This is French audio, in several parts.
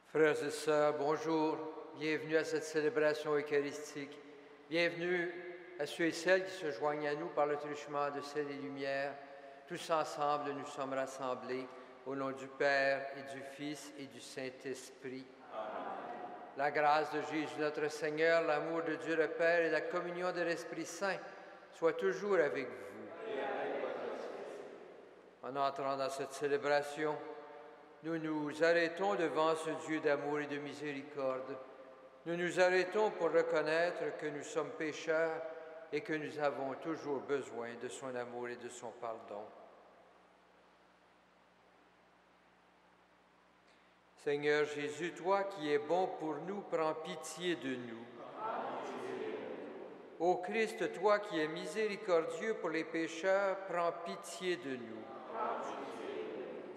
Frères et sœurs, bonjour. Bienvenue à cette célébration eucharistique. Bienvenue à ceux et celles qui se joignent à nous par le truchement de sel et lumière. Tous ensemble, nous sommes rassemblés au nom du Père et du Fils et du Saint-Esprit. Amen. La grâce de Jésus notre Seigneur, l'amour de Dieu le Père et la communion de l'Esprit Saint soient toujours avec vous. Et avec votre esprit. En entrant dans cette célébration, nous nous arrêtons devant ce Dieu d'amour et de miséricorde. Nous nous arrêtons pour reconnaître que nous sommes pécheurs et que nous avons toujours besoin de son amour et de son pardon. Seigneur Jésus, toi qui es bon pour nous, prends pitié de nous. Ô Christ, toi qui es miséricordieux pour les pécheurs, prends pitié de nous.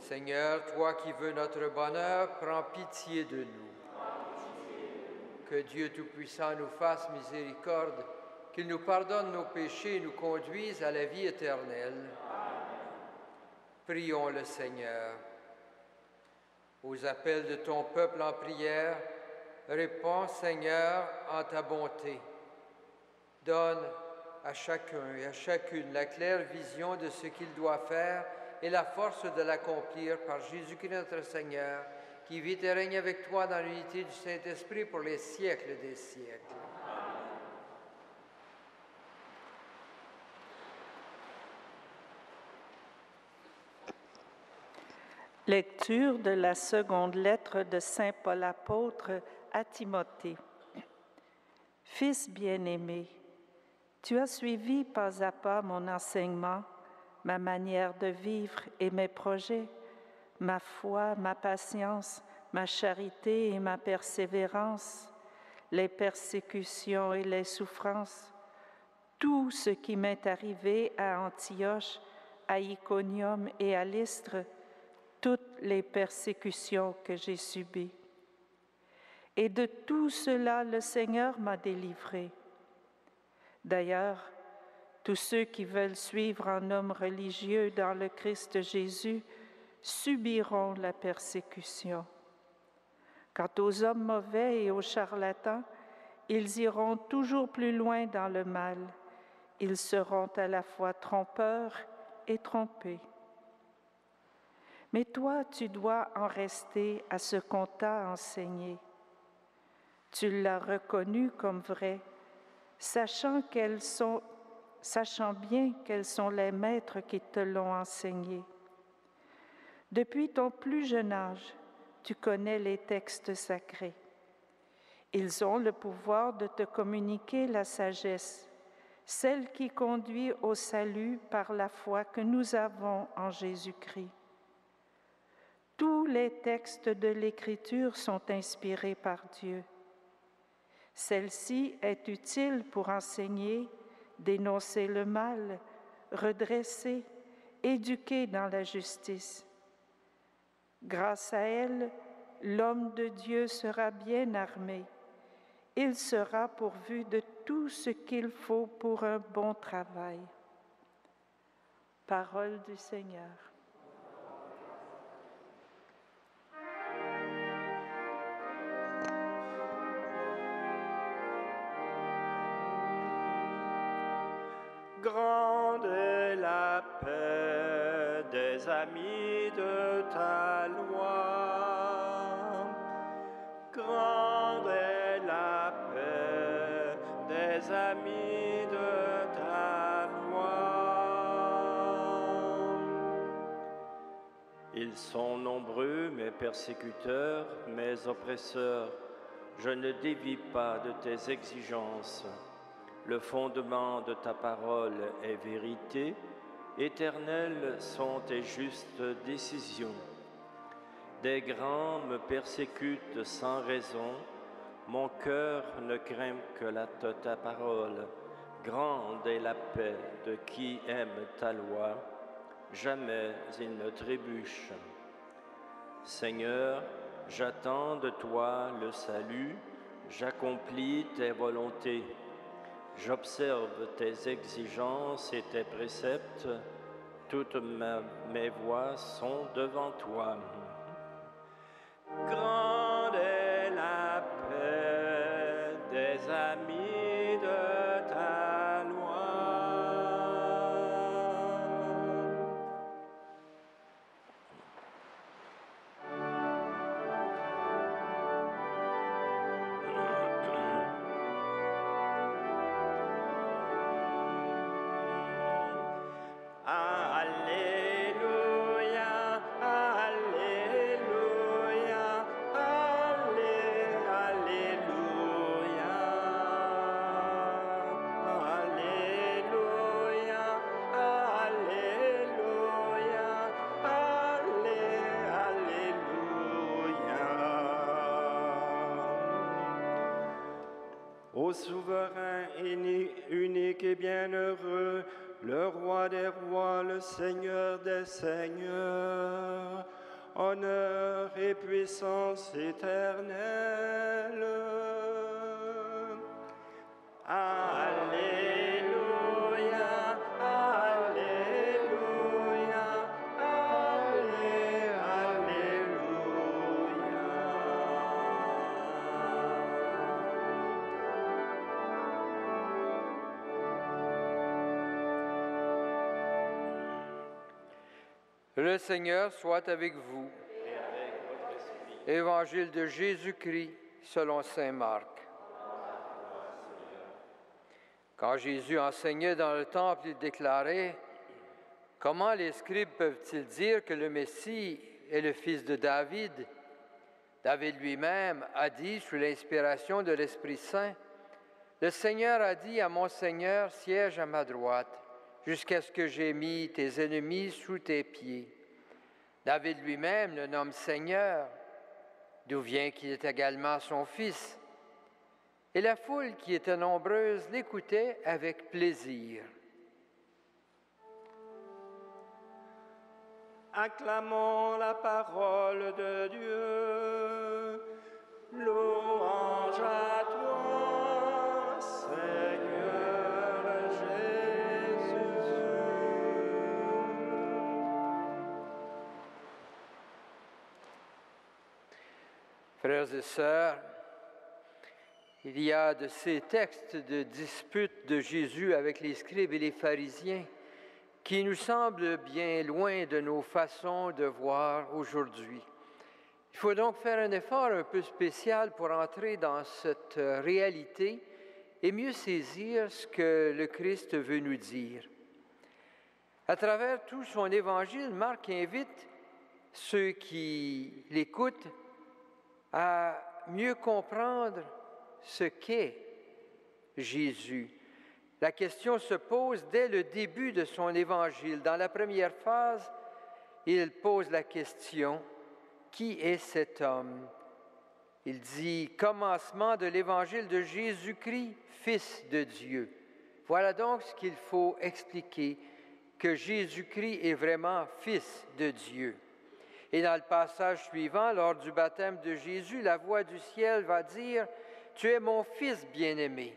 Seigneur, toi qui veux notre bonheur, prends pitié de nous. Que Dieu Tout-Puissant nous fasse miséricorde, qu'il nous pardonne nos péchés et nous conduise à la vie éternelle. Prions le Seigneur. Aux appels de ton peuple en prière, réponds, Seigneur, en ta bonté. Donne à chacun et à chacune la claire vision de ce qu'il doit faire et la force de l'accomplir par Jésus-Christ notre Seigneur, qui vit et règne avec toi dans l'unité du Saint-Esprit pour les siècles des siècles. Lecture de la seconde lettre de Saint Paul apôtre à Timothée. Fils bien-aimé, tu as suivi pas à pas mon enseignement, ma manière de vivre et mes projets, ma foi, ma patience, ma charité et ma persévérance, les persécutions et les souffrances, tout ce qui m'est arrivé à Antioche, à Iconium et à Lystre, toutes les persécutions que j'ai subies. Et de tout cela, le Seigneur m'a délivré. D'ailleurs, tous ceux qui veulent suivre un homme religieux dans le Christ Jésus subiront la persécution. Quant aux hommes mauvais et aux charlatans, ils iront toujours plus loin dans le mal. Ils seront à la fois trompeurs et trompés. Mais toi, tu dois en rester à ce qu'on t'a enseigné. Tu l'as reconnu comme vrai, sachant bien quels sont les maîtres qui te l'ont enseigné. Depuis ton plus jeune âge, tu connais les textes sacrés. Ils ont le pouvoir de te communiquer la sagesse, celle qui conduit au salut par la foi que nous avons en Jésus-Christ. Tous les textes de l'Écriture sont inspirés par Dieu. Celle-ci est utile pour enseigner, dénoncer le mal, redresser, éduquer dans la justice. Grâce à elle, l'homme de Dieu sera bien armé. Il sera pourvu de tout ce qu'il faut pour un bon travail. Parole du Seigneur. Grande est la paix des amis de ta loi. Grande est la paix des amis de ta loi. Ils sont nombreux, mes persécuteurs, mes oppresseurs. Je ne dévie pas de tes exigences. Le fondement de ta parole est vérité, éternelles sont tes justes décisions. Des grands me persécutent sans raison, mon cœur ne craint que ta parole. Grande est la paix de qui aime ta loi, jamais il ne trébuche. Seigneur, j'attends de toi le salut, j'accomplis tes volontés. J'observe tes exigences et tes préceptes, toutes mes voies sont devant toi. Grande amis de ta loi. Alléluia, Alléluia, Alléluia, Alléluia, Alléluia. Ô souverain unique et bienheureux, le roi des rois, le Seigneur des seigneurs, honneur et puissance éternelle. Alléluia, Alléluia, Le Seigneur soit avec vous. Et avec votre esprit. Évangile de Jésus-Christ selon saint Marc. Quand Jésus enseignait dans le temple, il déclarait « Comment les scribes peuvent-ils dire que le Messie est le fils de David ?» David lui-même a dit, sous l'inspiration de l'Esprit Saint, « Le Seigneur a dit à mon Seigneur, siège à ma droite, jusqu'à ce que j'aie mis tes ennemis sous tes pieds. » David lui-même le nomme Seigneur, d'où vient qu'il est également son fils. Et la foule qui était nombreuse l'écoutait avec plaisir. Acclamons la parole de Dieu. Louange à toi, Seigneur Jésus. Frères et sœurs, il y a de ces textes de dispute de Jésus avec les scribes et les pharisiens qui nous semblent bien loin de nos façons de voir aujourd'hui. Il faut donc faire un effort un peu spécial pour entrer dans cette réalité et mieux saisir ce que le Christ veut nous dire. À travers tout son évangile, Marc invite ceux qui l'écoutent à mieux comprendre ce qu'est Jésus. La question se pose dès le début de son évangile. Dans la première phase, il pose la question « Qui est cet homme ?» Il dit « Commencement de l'évangile de Jésus-Christ, Fils de Dieu ». Voilà donc ce qu'il faut expliquer, que Jésus-Christ est vraiment Fils de Dieu. Et dans le passage suivant, lors du baptême de Jésus, la voix du ciel va dire « Tu es mon Fils bien-aimé ».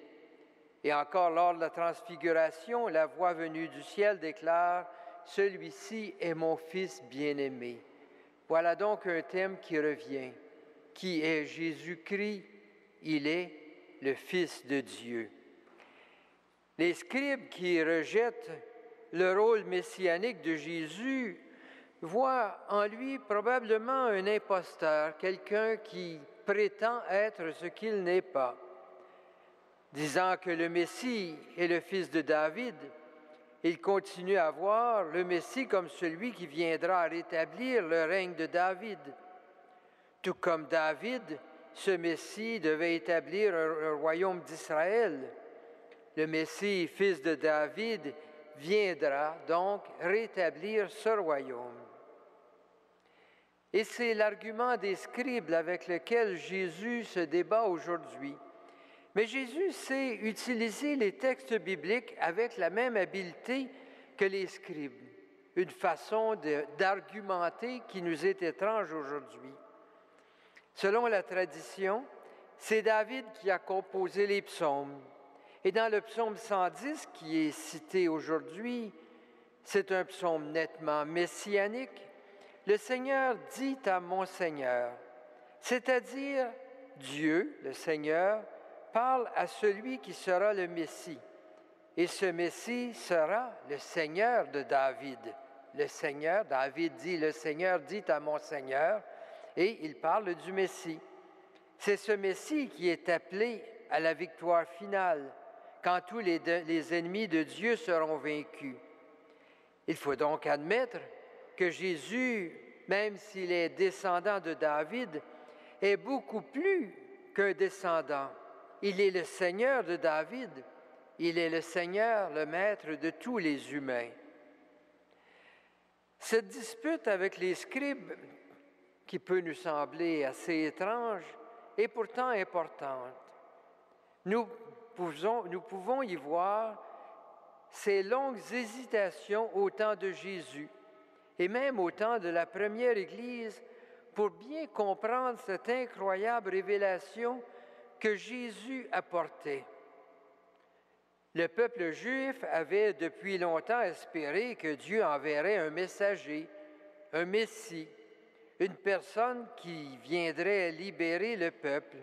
Et encore lors de la transfiguration, la voix venue du ciel déclare « Celui-ci est mon Fils bien-aimé ». Voilà donc un thème qui revient. Qui est Jésus-Christ? Il est le Fils de Dieu. Les scribes qui rejettent le rôle messianique de Jésus voient en lui probablement un imposteur, quelqu'un qui prétend être ce qu'il n'est pas. Disant que le Messie est le fils de David, il continue à voir le Messie comme celui qui viendra rétablir le règne de David. Tout comme David, ce Messie devait établir un royaume d'Israël. Le Messie, fils de David, viendra donc rétablir ce royaume. Et c'est l'argument des scribes avec lequel Jésus se débat aujourd'hui. Mais Jésus sait utiliser les textes bibliques avec la même habileté que les scribes, une façon d'argumenter qui nous est étrange aujourd'hui. Selon la tradition, c'est David qui a composé les psaumes. Et dans le psaume 110 qui est cité aujourd'hui, c'est un psaume nettement messianique. Le Seigneur dit à mon Seigneur, c'est-à-dire Dieu, le Seigneur, parle à celui qui sera le Messie. Et ce Messie sera le Seigneur de David. Le Seigneur, David dit, le Seigneur dit à mon Seigneur, et il parle du Messie. C'est ce Messie qui est appelé à la victoire finale, quand tous les ennemis de Dieu seront vaincus. Il faut donc admettre que Jésus, même s'il est descendant de David, est beaucoup plus qu'un descendant. Il est le Seigneur de David. Il est le Seigneur, le Maître de tous les humains. Cette dispute avec les scribes, qui peut nous sembler assez étrange, est pourtant importante. Nous pouvons y voir ces longues hésitations au temps de Jésus et même au temps de la première Église pour bien comprendre cette incroyable révélation que Jésus apportait. Le peuple juif avait depuis longtemps espéré que Dieu enverrait un messager, un Messie, une personne qui viendrait libérer le peuple.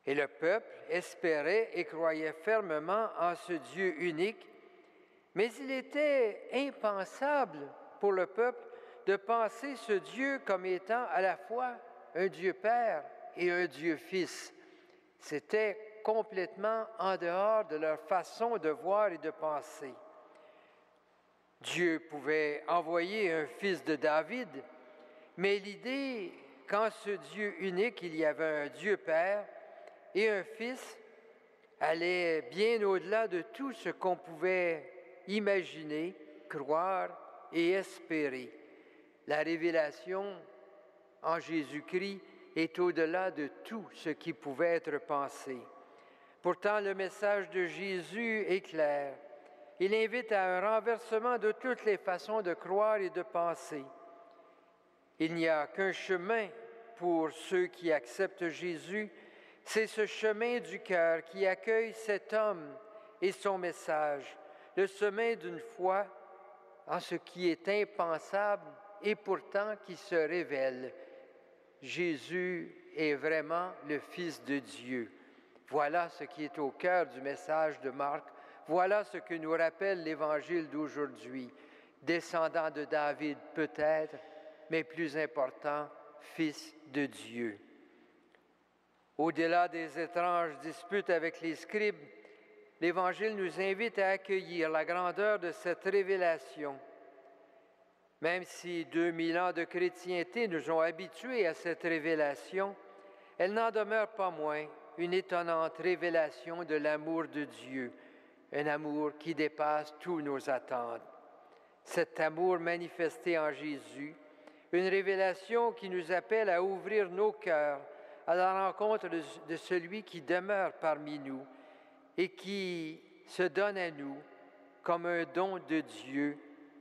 Et le peuple espérait et croyait fermement en ce Dieu unique, mais il était impensable pour le peuple de penser ce Dieu comme étant à la fois un Dieu Père et un Dieu Fils. C'était complètement en dehors de leur façon de voir et de penser. Dieu pouvait envoyer un fils de David, mais l'idée qu'en ce Dieu unique, il y avait un Dieu Père et un Fils allait bien au-delà de tout ce qu'on pouvait imaginer, croire et espérer. La révélation en Jésus-Christ est au-delà de tout ce qui pouvait être pensé. Pourtant, le message de Jésus est clair. Il invite à un renversement de toutes les façons de croire et de penser. Il n'y a qu'un chemin pour ceux qui acceptent Jésus, c'est ce chemin du cœur qui accueille cet homme et son message, le chemin d'une foi en ce qui est impensable et pourtant qui se révèle. Jésus est vraiment le Fils de Dieu. Voilà ce qui est au cœur du message de Marc. Voilà ce que nous rappelle l'Évangile d'aujourd'hui. Descendant de David peut-être, mais plus important, Fils de Dieu. Au-delà des étranges disputes avec les scribes, l'Évangile nous invite à accueillir la grandeur de cette révélation. Même si 2000 ans de chrétienté nous ont habitués à cette révélation, elle n'en demeure pas moins une étonnante révélation de l'amour de Dieu, un amour qui dépasse toutes nos attentes. Cet amour manifesté en Jésus, une révélation qui nous appelle à ouvrir nos cœurs à la rencontre de celui qui demeure parmi nous et qui se donne à nous comme un don de Dieu,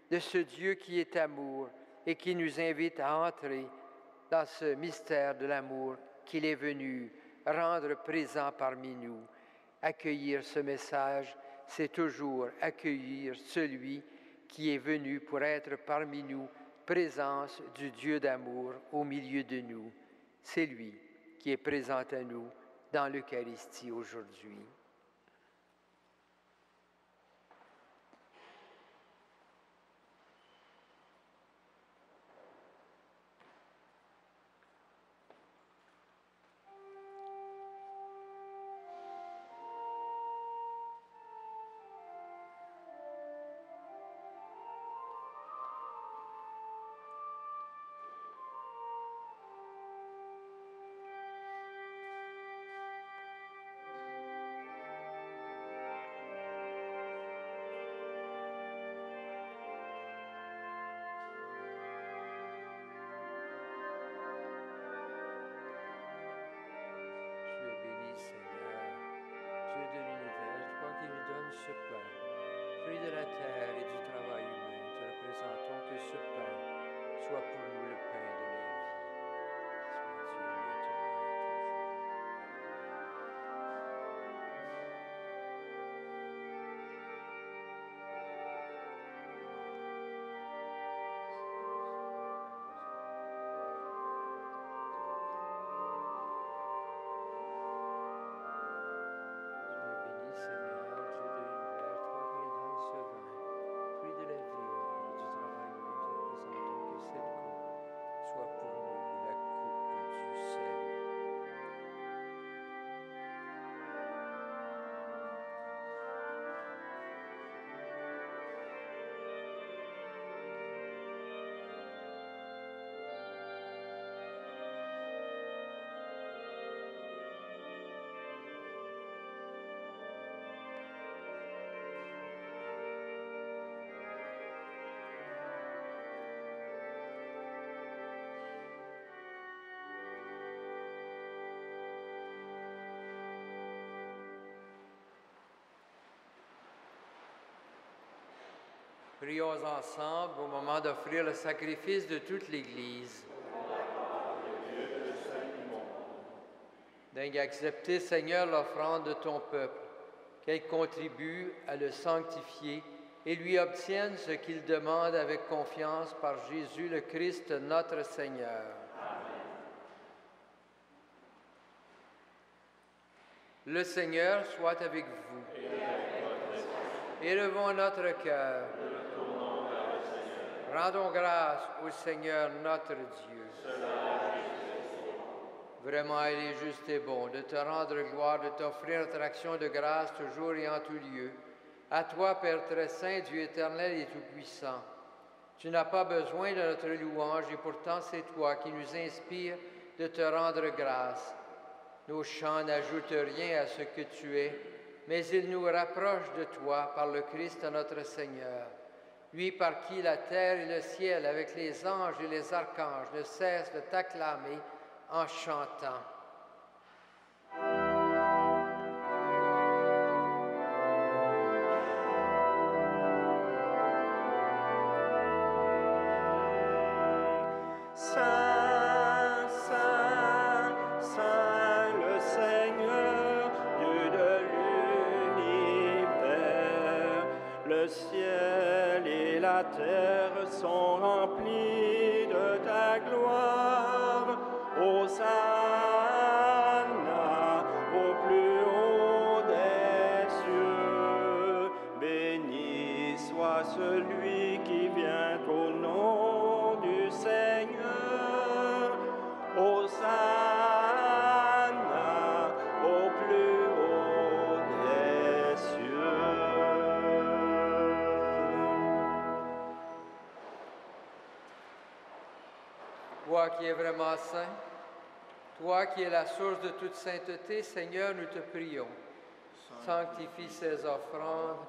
de ce Dieu qui est amour et qui nous invite à entrer dans ce mystère de l'amour qu'il est venu rendre présent parmi nous. Accueillir ce message, c'est toujours accueillir celui qui est venu pour être parmi nous, présence du Dieu d'amour au milieu de nous. C'est lui qui est présent à nous dans l'Eucharistie aujourd'hui. Ce pain, fruit de la terre et du travail humain, te représentons que ce pain soit pour nous le pain de la vie. Soit Dieu maintenant et toujours. Prions ensemble au moment d'offrir le sacrifice de toute l'Église. Daigne accepter, Seigneur, l'offrande de ton peuple, qu'elle contribue à le sanctifier et lui obtienne ce qu'il demande avec confiance par Jésus le Christ, notre Seigneur. Amen. Le Seigneur soit avec vous. Élevons notre cœur. Rendons grâce au Seigneur notre Dieu. Vraiment, il est juste et bon de te rendre gloire, de t'offrir notre action de grâce toujours et en tout lieu. À toi, Père très saint, Dieu éternel et tout-puissant. Tu n'as pas besoin de notre louange et pourtant c'est toi qui nous inspires de te rendre grâce. Nos chants n'ajoutent rien à ce que tu es, mais ils nous rapprochent de toi par le Christ notre Seigneur. Lui par qui la terre et le ciel, avec les anges et les archanges, ne cessent de t'acclamer en chantant. Saint, Saint, Saint, le Seigneur, Dieu de l'univers, le ciel et la terre sont remplis de ta gloire. Hosanna au plus haut des cieux. Béni soit celui qui vient au nom du Seigneur. Hosanna au plus haut des cieux. Toi qui es vraiment saint, toi qui es la source de toute sainteté, Seigneur, nous te prions. Sanctifie ces offrandes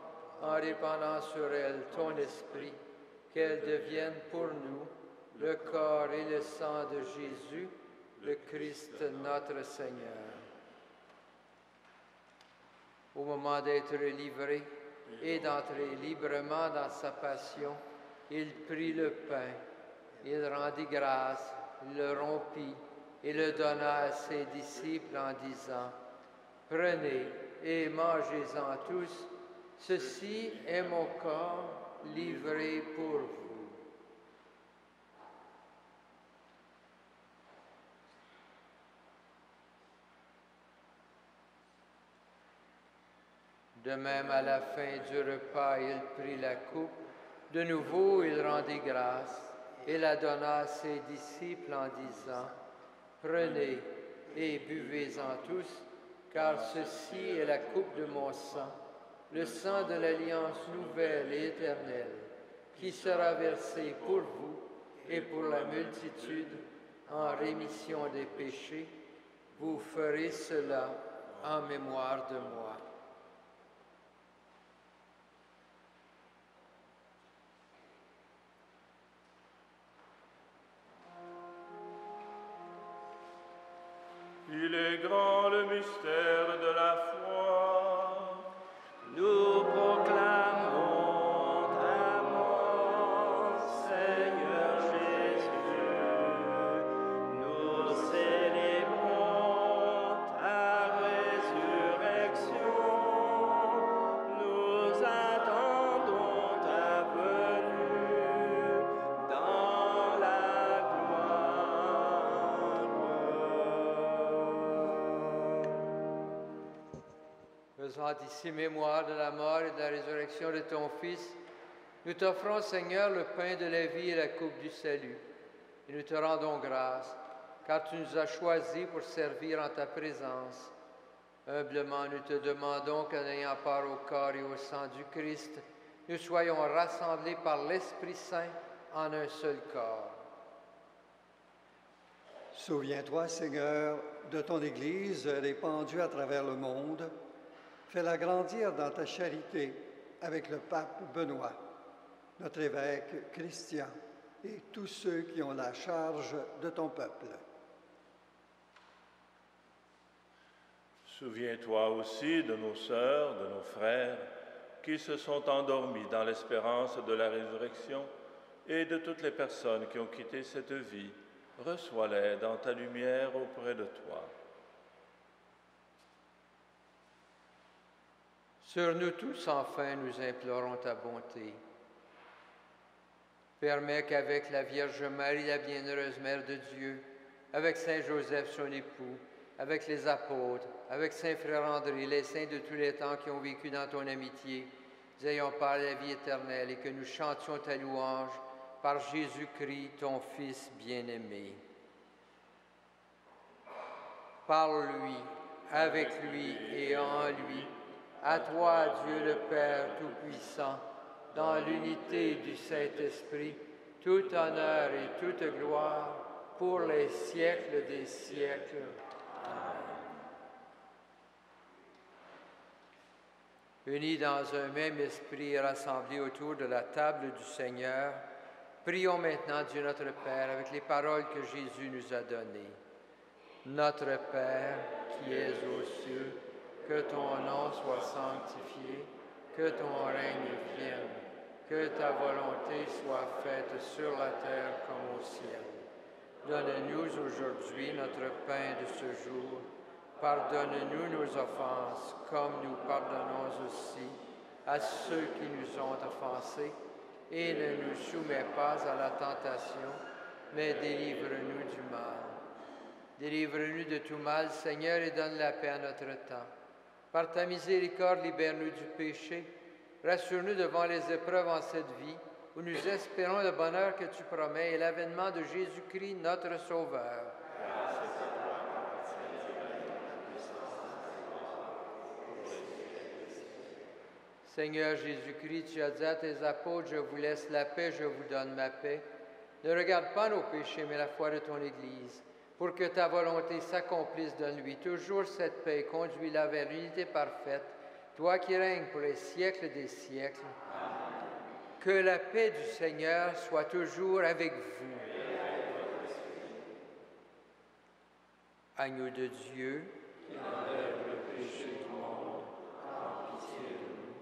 en répandant sur elles ton esprit, qu'elles deviennent pour nous le corps et le sang de Jésus, le Christ notre Seigneur. Au moment d'être livré et d'entrer librement dans sa passion, il prit le pain, il rendit grâce, il le rompit et le donna à ses disciples en disant, « Prenez et mangez-en tous, ceci est mon corps livré pour vous. » De même, à la fin du repas, il prit la coupe. De nouveau, il rendit grâce et la donna à ses disciples en disant, « Prenez et buvez-en tous, car ceci est la coupe de mon sang, le sang de l'alliance nouvelle et éternelle, qui sera versé pour vous et pour la multitude en rémission des péchés. Vous ferez cela en mémoire de moi. » Il est grand le mystère de la foi. Nous proclamons ta mort, Seigneur Jésus. Nous célébrons ta résurrection. Nous attendons ta venue dans la Faisant ici mémoire de la mort et de la résurrection de ton Fils, nous t'offrons, Seigneur, le pain de la vie et la coupe du salut. Et nous te rendons grâce, car tu nous as choisis pour servir en ta présence. Humblement, nous te demandons qu'en ayant part au corps et au sang du Christ, nous soyons rassemblés par l'Esprit Saint en un seul corps. Souviens-toi, Seigneur, de ton Église répandue à travers le monde. Fais-la grandir dans ta charité avec le pape Benoît, notre évêque Christian et tous ceux qui ont la charge de ton peuple. Souviens-toi aussi de nos sœurs, de nos frères, qui se sont endormis dans l'espérance de la résurrection, et de toutes les personnes qui ont quitté cette vie, reçois-les dans ta lumière auprès de toi. Sur nous tous, enfin, nous implorons ta bonté. Permets qu'avec la Vierge Marie, la bienheureuse Mère de Dieu, avec Saint Joseph, son époux, avec les apôtres, avec Saint Frère André, les saints de tous les temps qui ont vécu dans ton amitié, nous ayons parlé de la vie éternelle et que nous chantions ta louange par Jésus-Christ, ton Fils bien-aimé. Par lui, avec lui et en lui, à toi, Dieu le Père Tout-Puissant, dans l'unité du Saint-Esprit, tout honneur et toute gloire pour les siècles des siècles. Unis dans un même esprit et rassemblés autour de la table du Seigneur, prions maintenant Dieu notre Père avec les paroles que Jésus nous a données. Notre Père qui es aux cieux, que ton nom soit sanctifié, que ton règne vienne, que ta volonté soit faite sur la terre comme au ciel. Donne-nous aujourd'hui notre pain de ce jour. Pardonne-nous nos offenses, comme nous pardonnons aussi à ceux qui nous ont offensés, et ne nous soumets pas à la tentation, mais délivre-nous du mal. Délivre-nous de tout mal, Seigneur, et donne la paix à notre temps. Par ta miséricorde, libère-nous du péché. Rassure-nous devant les épreuves en cette vie, où nous espérons le bonheur que tu promets et l'avènement de Jésus-Christ, notre Sauveur. Seigneur Jésus-Christ, tu as dit à tes apôtres, je vous laisse la paix, je vous donne ma paix. Ne regarde pas nos péchés, mais la foi de ton Église. Pour que ta volonté s'accomplisse, donne-lui toujours cette paix et conduis-la vers l'unité parfaite, toi qui règnes pour les siècles des siècles. Amen. Que la paix du Seigneur soit toujours avec vous. Agneau de Dieu, qui enlève le péché du monde, aie pitié de nous.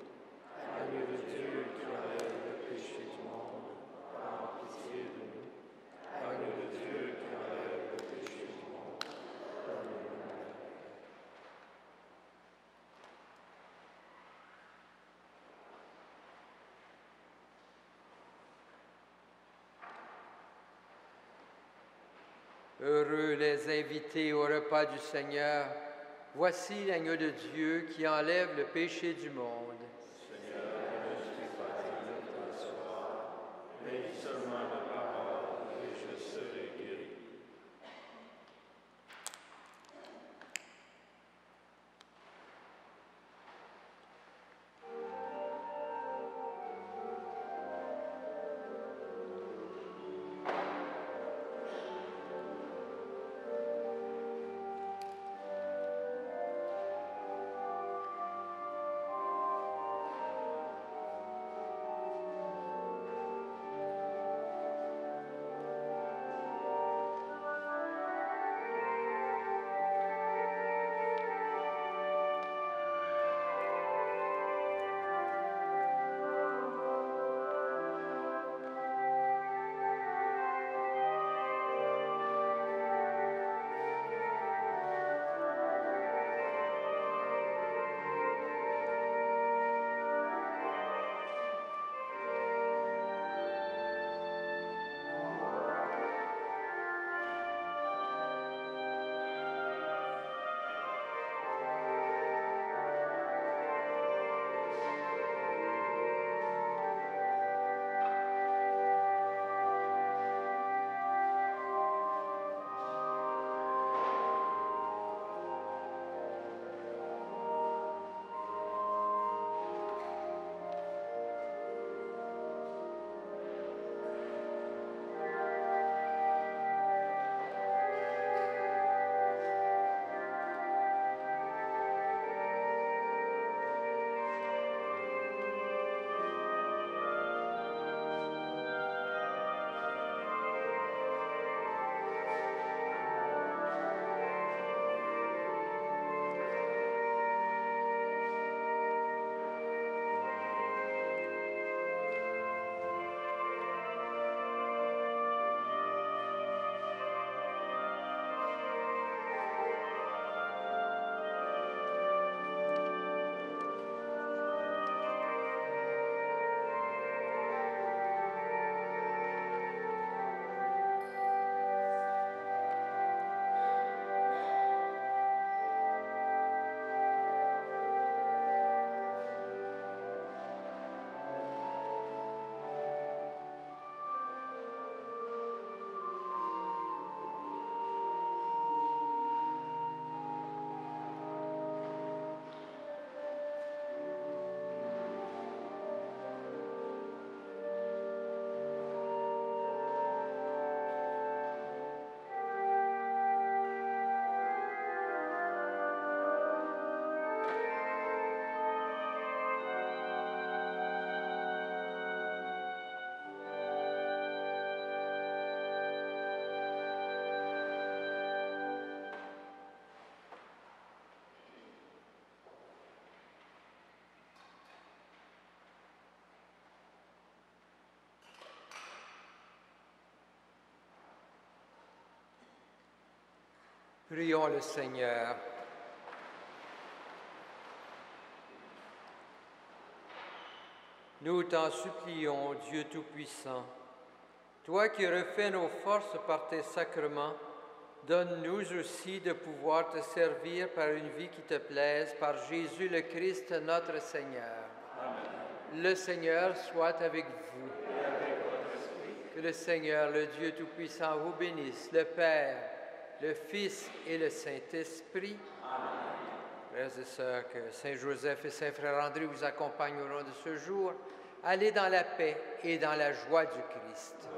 Agneau de Dieu, qui enlève le péché du monde, aie pitié de nous. Agneau de Dieu, qui enlève le péché du monde, pardonne-nous. Heureux les invités au repas du Seigneur. Voici l'agneau de Dieu qui enlève le péché du monde. Seigneur, je ne suis pas digne de te recevoir, mais dis seulement la parole et je serai guéri. Prions le Seigneur. Nous t'en supplions, Dieu Tout-Puissant, toi qui refais nos forces par tes sacrements, donne-nous aussi de pouvoir te servir par une vie qui te plaise, par Jésus le Christ, notre Seigneur. Amen. Le Seigneur soit avec vous. Et avec votre esprit. Que le Seigneur, le Dieu Tout-Puissant, vous bénisse, le Père, le Fils et le Saint-Esprit. Amen. Frères et sœurs, que Saint Joseph et Saint Frère André vous accompagnent au long de ce jour. Allez dans la paix et dans la joie du Christ.